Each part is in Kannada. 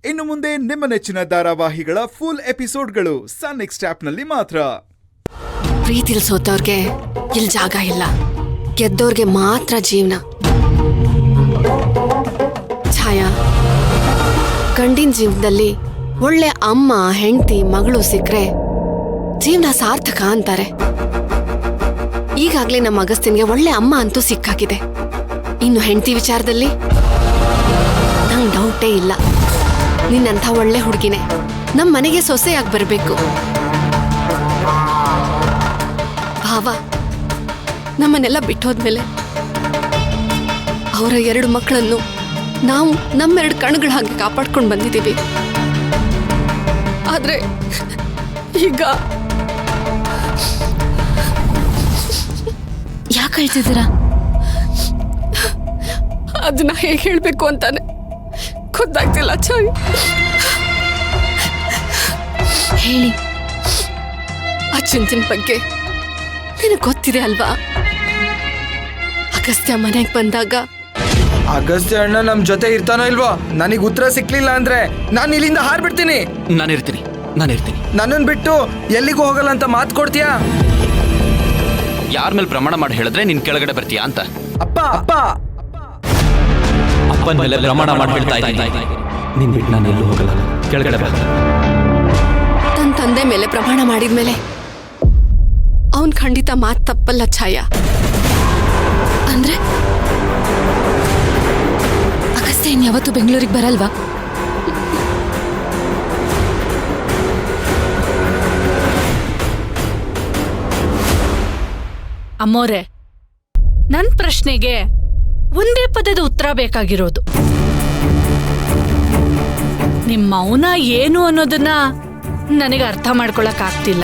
ಇನ್ನು ಮುಂದೆ ನಿಮ್ಮ ನೆಚ್ಚಿನ ಧಾರಾವಾಹಿಗಳ ಫುಲ್ ಎಪಿಸೋಡ್ಗಳು ಸನ್ ನೆಕ್ಸ್ಟ್ ಆಪ್ನಲ್ಲಿ ಮಾತ್ರ. ಪ್ರೀತಿಲ್ ಸೋತವ್ರಿಗೆ ಇಲ್ಲಿ ಜಾಗ ಇಲ್ಲ, ಗೆದ್ದವ್ರಿಗೆ ಮಾತ್ರ ಜೀವನ. ಛಾಯಾ, ಗಂಡಿನ ಜೀವನದಲ್ಲಿ ಒಳ್ಳೆ ಅಮ್ಮ, ಹೆಂಡತಿ, ಮಗಳು ಸಿಕ್ಕ್ರೆ ಜೀವನ ಸಾರ್ಥಕ ಅಂತಾರೆ. ಈಗಾಗ್ಲೇ ನಮ್ಮ ಅಗಸ್ತಿನ್ಗೆ ಒಳ್ಳೆ ಅಮ್ಮ ಅಂತೂ ಸಿಕ್ಕಾಗಿದೆ. ಇನ್ನು ಹೆಂಡತಿ ವಿಚಾರದಲ್ಲಿ ನಂಗೆ ಡೌಟೇ ಇಲ್ಲ. ನಿನ್ನಂಥ ಒಳ್ಳೆ ಹುಡುಗಿನೇ ನಮ್ಮ ಮನೆಗೆ ಸೊಸೆಯಾಗಿ ಬರಬೇಕು. ಭಾವ ನಮ್ಮನ್ನೆಲ್ಲ ಬಿಟ್ಟೋದ್ಮೇಲೆ ಅವರ 2 ಮಕ್ಕಳನ್ನು ನಾವು ನಮ್ಮ 2 ಕಣ್ಣುಗಳ ಹಾಗೆ ಕಾಪಾಡ್ಕೊಂಡು ಬಂದಿದ್ದೀವಿ. ಆದ್ರೆ ಈಗ ಯಾಕೆ ಹೇಳ್ತಿದ್ದೀರಾ? ಅದನ್ನ ಹೇಗೆ ಹೇಳ್ಬೇಕು ಅಂತಾನೆ ಗೊತ್ತಾಗ್ತಿಲ್ಲ. ಛಾಯಾ, ಹೇಳಿ. ಆ ಚಿಂತಿನ ಬಗ್ಗೆ ನಿನಗೆ ಗೊತ್ತಿದೆ ಅಲ್ವಾ? ಅಗಸ್ತ್ಯ ಮನೆಗೆ ಬಂದಾಗ ಅಗಸ್ತ್ಯ ಅಣ್ಣ ನಮ್ ಜೊತೆ ಇರ್ತಾನೋ ಇಲ್ವೋ? ನನಗೆ ಉತ್ತರ ಸಿಕ್ಲಿಲ್ಲ ಅಂದ್ರೆ ನಾನು ಇಲ್ಲಿಂದ ಹಾರ್ಬಿಡ್ತೀನಿ. ನಾನಿರ್ತೀನಿ. ನನ್ನನ್ ಬಿಟ್ಟು ಎಲ್ಲಿಗೂ ಹೋಗಲ್ಲ ಅಂತ ಮಾತು ಕೊಡ್ತೀಯಾ? ಯಾರ ಮೇಲೆ ಪ್ರಮಾಣ ಮಾಡಿ ಹೇಳಿದ್ರೆ ನೀನ್ ಕೆಳಗಡೆ ಬರ್ತೀಯಾ ಅಂತ? ಅಪ್ಪ ಅಪ್ಪ ಅಪ್ಪನ ಮೇಲೆ ಪ್ರಮಾಣ ಮಾಡಿ ಹೇಳ್ತಾ ಇದ್ದೀನಿ. ನಿನ್ ಬಿಟ್ಟು ನಾನು ಎಲ್ಲೂ ಹೋಗಲ್ಲ, ಕೆಳಗಡೆ ಬಾ. ತನ್ನ ತಂದೆ ಮೇಲೆ ಪ್ರಮಾಣ ಮಾಡಿದ್ಮೇಲೆ ಅವನ್ ಖಂಡಿತ ಮಾತು ತಪ್ಪಲ್ಲ ಛಾಯಾ. ಅಂದ್ರೆ ಅಗಸ್ತ್ಯ ಇನ್ಯಾವತ್ತೂ ಬೆಂಗಳೂರಿಗೆ ಬರಲ್ವಾ? ಅಮ್ಮೋರೆ, ನನ್ ಪ್ರಶ್ನೆಗೆ ಒಂದೇ ಪದದ ಉತ್ತರ ಬೇಕಾಗಿರೋದು. ನಿಮ್ ಮೌನ ಏನು ಅನ್ನೋದನ್ನ ನನಗೆ ಅರ್ಥ ಮಾಡ್ಕೊಳಕ್ ಆಗ್ತಿಲ್ಲ.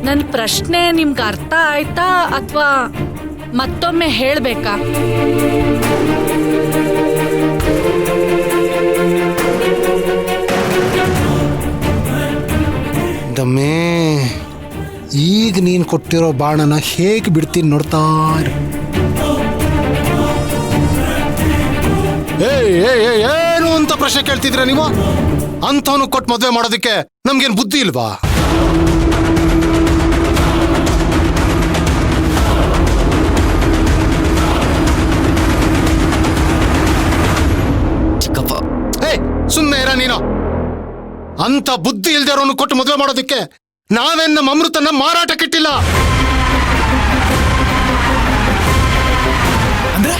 ನನ್ ಪ್ರಶ್ನೆ ನಿಮ್ಗೆ ಅರ್ಥ ಆಯ್ತಾ ಅಥವಾ ಮತ್ತೊಮ್ಮೆ ಹೇಳ್ಬೇಕಾ? ದಮ್ಮೇ, ಈಗ ನೀನು ಕೊಟ್ಟಿರೋ ಬಾಣನ ಹೇಗೆ ಬಿಡ್ತೀನಿ ನೋಡ್ತಾ ಇರು. ಏನು ಅಂತ ಪ್ರಶ್ನೆ ಕೇಳ್ತಿದ್ರ ನೀವು? ಅಂಥವನು ಕೊಟ್ಟು ಮದುವೆ ಮಾಡೋದಕ್ಕೆ ನಮ್ಗೇನು ಬುದ್ಧಿ ಇಲ್ವಾ? ಸುಮ್ಮನೆ ಇರ ನೀನು. ಅಂತ ಬುದ್ಧಿ ಇಲ್ದಿರೋನು ಕೊಟ್ಟು ಮದುವೆ ಮಾಡೋದಕ್ಕೆ ನಾವೇನ್ ನಮ್ಮ ಅಮೃತನ ಮಾರಾಟಕ್ಕಿಟ್ಟಿಲ್ಲ. ಅಂದ್ರೆ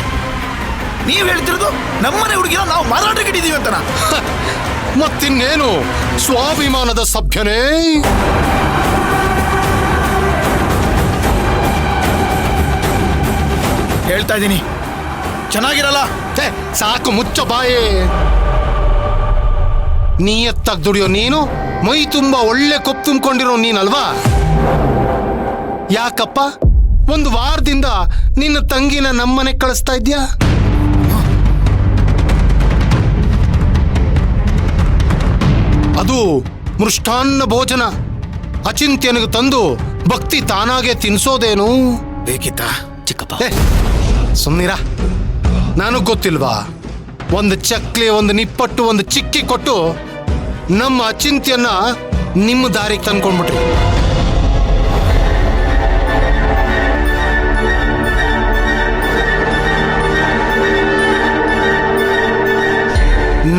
ನೀವ್ ಹೇಳ್ತಿರೋದು ನಮ್ಮನೆ ಹುಡುಗಿನ ನಾವು ಮಾರಾಟಕ್ಕಿಟ್ಟಿದೀವಿ ಅಂತನಾ? ಮತ್ತಿನ್ನೇನು, ಸ್ವಾಭಿಮಾನದ ಸಭ್ಯನೇ. ಹೇಳ್ತಾ ಇದ್ದೀನಿ, ಚೆನ್ನಾಗಿರಲ್ಲ. ಸಾಕು, ಮುಚ್ಚ ಬಾಯೇ. ನೀಯತ್ತಾಗಿ ದುಡಿಯೋ ನೀನು, ಮೈ ತುಂಬಾ ಒಳ್ಳೆ ಕೊಪ್ಪು ತುಂಬಿಕೊಂಡಿರೋ ನೀನಲ್ವಾ? ಯಾಕಪ್ಪ 1 ವಾರದಿಂದ ನಿನ್ನ ತಂಗಿನ ನಮ್ಮನೆ ಕಳಿಸ್ತಾ ಇದ್ಯಾ? ಅದು ಮೃಷ್ಟಾನ್ನ ಭೋಜನ ಅಚಿಂತ್ಯನಿಗೆ ತಂದು ಭಕ್ತಿ ತಾನಾಗೆ ತಿನ್ಸೋದೇನು ಬೇಕಿತ್ತಾ? ಚಿಕ್ಕಪ್ಪ ಸುಮ್ನಿರ. ನನಗ್ ಗೊತ್ತಿಲ್ವಾ? 1 ಚಕ್ಲಿ, 1 ನಿಪ್ಪಟ್ಟು, 1 ಚಿಕ್ಕಿ ಕೊಟ್ಟು ನಮ್ಮ ಅಚಿಂತ್ಯನ್ನ ನಿಮ್ಮ ದಾರಿಗೆ ತಂದ್ಕೊಂಡ್ಬಿಟ್ರಿ.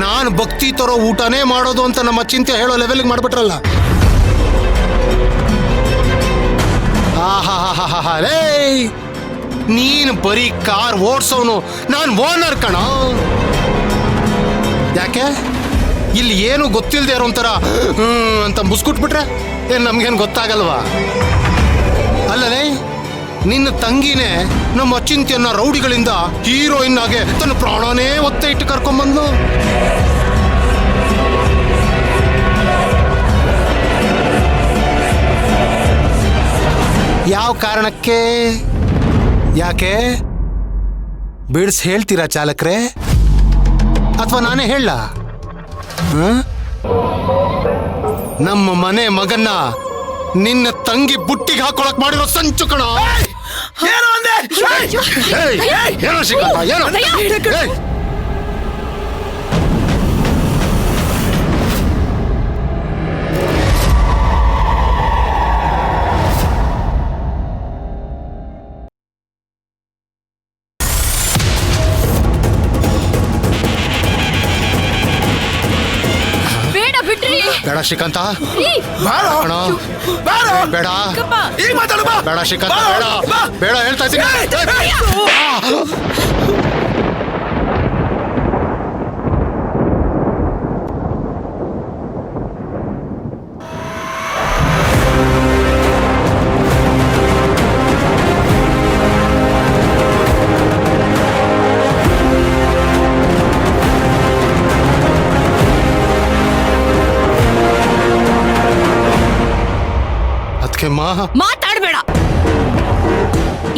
ನಾನು ಭಕ್ತಿ ತರೋ ಊಟನೇ ಮಾಡೋದು ಅಂತ ನಮ್ಮ ಅಚಿಂತ್ಯ ಹೇಳೋ ಲೆವೆಲ್ಗೆ ಮಾಡ್ಬಿಟ್ರಲ್ಲ. ಆಹಾಹಾಹಾಲೇ, ನೀನು ಬರೀ ಕಾರ್ ಓಡ್ಸೋನು, ನಾನು ಓನರ್ ಕಣ. ಯಾಕೆ ಇಲ್ಲಿ ಏನು ಗೊತ್ತಿಲ್ಲದೆ ಇರೋ ಒಂಥರ ಅಂತ ಮುಸ್ಕುಟ್ಬಿಟ್ರೆ ಏನ್ ನಮ್ಗೇನು ಗೊತ್ತಾಗಲ್ವಾ? ಅಲ್ಲಲೇ, ನಿನ್ನ ತಂಗಿನೇ ನಮ್ಮ ಅಚಿಂತ್ಯನ ರೌಡಿಗಳಿಂದ ಹೀರೋಯಿನ್ ಆಗಿ ತನ್ನ ಪ್ರಾಣನೇ ಒತ್ತೆ ಇಟ್ಟು ಕರ್ಕೊಂಡ್ಬಂದ್ಲು. ಯಾವ ಕಾರಣಕ್ಕೆ? ಯಾಕೆ ಬಿಡ್ಸ್ ಹೇಳ್ತೀರಾ ಚಾಲಕ್ರೆ, ಅಥವಾ ನಾನೇ ಹೇಳ? ನಮ್ಮ ಮನೆ ಮಗನ್ನ ನಿನ್ನ ತಂಗಿ ಬುಟ್ಟಿಗೆ ಹಾಕೊಳಕ್ ಮಾಡಿರೋ ಸಂಚು ಕಣ. ಬೇಡ ಶ್ರೀಕಾಂತ ಬಾರೋ ಅಣ್ಣ ಬಾರೋ ಬೇಡ ಈಗ ಮಾತಾಡು ಬಾ ಬೇಡ ಶ್ರೀಕಾಂತ ಬೇಡ ಬೇಡ ಹೇಳ್ತಾ ಇದ್ದೀನಿ ಅದಕ್ಕೆ ಮಾತಾಡ್ಬೇಡ.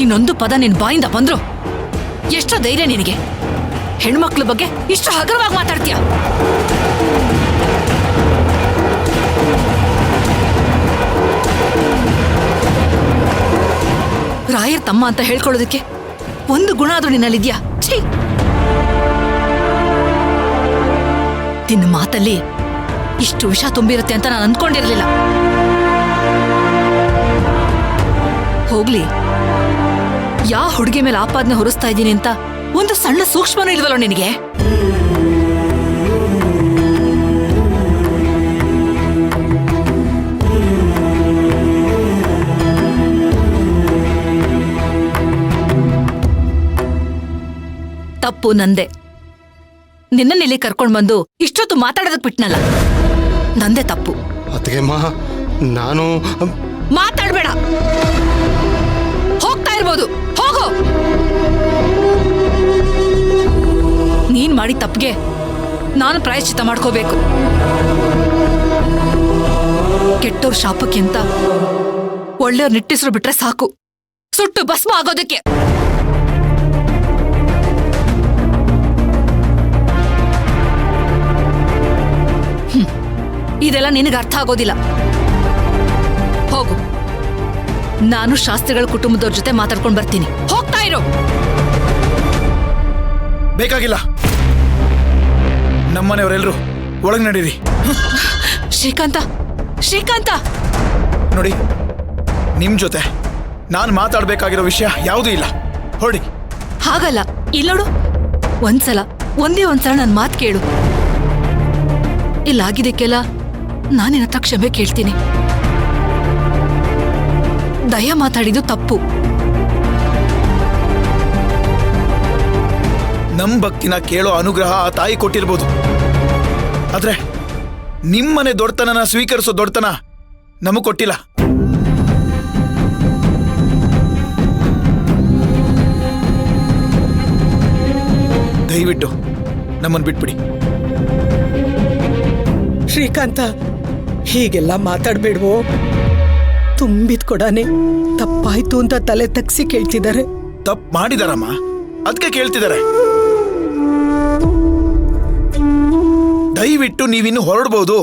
ಇನ್ನೊಂದು ಪದ ನಿನ್ ಬಾಯಿಂದ ಬಂದ್ರು ಎಷ್ಟೋ ಧೈರ್ಯ ನಿನಗೆ? ಹೆಣ್ಮಕ್ಳ ಬಗ್ಗೆ ಇಷ್ಟು ಹಗರವಾಗಿ ಮಾತಾಡ್ತೀಯ? ರಾಯರ್ ತಮ್ಮ ಅಂತ ಹೇಳ್ಕೊಳ್ಳೋದಕ್ಕೆ ಒಂದು ಗುಣ ಆದ್ರೂ ನಿನ್ನಲ್ಲಿದ್ಯಾ? ಛೀ! ನಿನ್ನ ಮಾತಲ್ಲಿ ಇಷ್ಟು ವಿಷ ತುಂಬಿರುತ್ತೆ ಅಂತ ನಾನು ಅಂದ್ಕೊಂಡಿರ್ಲಿಲ್ಲ. ಹೋಗ್ಲಿ, ಯಾ ಹುಡುಗಿ ಮೇಲೆ ಆಪಾದನೆ ಹೊರಿಸ್ತಾ ಇದ್ದೀನಿ ಅಂತ ಒಂದು ಸಣ್ಣ ಸೂಕ್ಷ್ಮನೂ ಇಲ್ವಲ್ಲ ನಿನಗೆ? ತಪ್ಪು ನಂದೆ. ನಿನ್ನಲ್ಲಿ ಕರ್ಕೊಂಡ್ ಬಂದು ಇಷ್ಟೊತ್ತು ಮಾತಾಡೋದಕ್ ಬಿಟ್ನಲ್ಲ, ನಂದೇ ತಪ್ಪು. ಅದಕ್ಕೆ ನಾನು ಮಾತಾಡ್ಬೇಡ. ಹೋಗ್ತಾ ಇರ್ಬೋದು, ಹೋಗೋ. ನೀನ್ ಮಾಡಿ ತಪ್ಪಿಗೆ ನಾನು ಪ್ರಾಯಶ್ಚಿತ್ತ ಮಾಡ್ಕೋಬೇಕು. ಕೆಟ್ಟೋರ್ ಶಾಪಕ್ಕಿಂತ ಒಳ್ಳೆಯವ್ರ ನಿಟ್ಟಿಸ್ರು ಬಿಟ್ರೆ ಸಾಕು, ಸುಟ್ಟು ಭಸ್ಮ ಆಗೋದಕ್ಕೆ. ಇದೆಲ್ಲ ನಿನಗೆ ಅರ್ಥ ಆಗೋದಿಲ್ಲ. ಹೋಗು, ನಾನು ಶಾಸ್ತ್ರಿಗಳ ಕುಟುಂಬದವ್ರ ಜೊತೆ ಮಾತಾಡ್ಕೊಂಡು ಬರ್ತೀನಿ. ಹೋಗ್ತಾ ಇರೋ. ಬೇಕಾಗಿಲ್ಲ, ನಮ್ಮನೆಯವರೆಲ್ಲರೂ ಒಳಗೆ ನಡೀರಿ. ಶ್ರೀಕಾಂತ, ಶ್ರೀಕಾಂತ ನೋಡಿ, ನಿಮ್ ಜೊತೆ ನಾನು ಮಾತಾಡ್ಬೇಕಾಗಿರೋ ವಿಷಯ ಯಾವುದೂ ಇಲ್ಲ. ಹೊರಡಿ. ಹಾಗಲ್ಲ, ಇಲ್ಲೋಡು, ಒಂದೇ ಒಂದ್ಸಲ ನನ್ನ ಮಾತು ಕೇಳು. ಇಲ್ಲಾಗಿದ್ದಕ್ಕೆಲ್ಲ ನಾನಿನ ಹತ್ರ ಕ್ಷಮೆ ಕೇಳ್ತೀನಿ. ದಯ ಮಾತಾಡಿದ್ದು ತಪ್ಪು. ನಮ್ ಭಕ್ತಿನ ಕೇಳೋ ಅನುಗ್ರಹ ಆ ತಾಯಿ ಕೊಟ್ಟಿರ್ಬೋದು, ಆದ್ರೆ ನಿಮ್ಮನೆ ದೊಡ್ಡತನನ ಸ್ವೀಕರಿಸೋ ದೊಡ್ಡತನ ನಮಗ್ ಕೊಟ್ಟಿಲ್ಲ. ದಯವಿಟ್ಟು ನಮ್ಮನ್ ಬಿಟ್ಬಿಡಿ. ಶ್ರೀಕಾಂತ, ಹೀಗೆಲ್ಲ ಮಾತಾಡ್ಬೇಡ್ವೋ? ತುಂಬಿದ ಕೊಡಾನೆ ತಪ್ಪಾಯ್ತು ಅಂತ ತಲೆ ತಗ್ಸಿ ಕೇಳ್ತಿದ್ದಾರೆ. ತಪ್ಪು ಮಾಡಿದಾರಮ್ಮ, ಅದಕ್ಕೆ ಕೇಳ್ತಿದ್ದಾರೆ. ದಯವಿಟ್ಟು ನೀವಿನ್ನು ಹೊರಡ್ಬೋದು.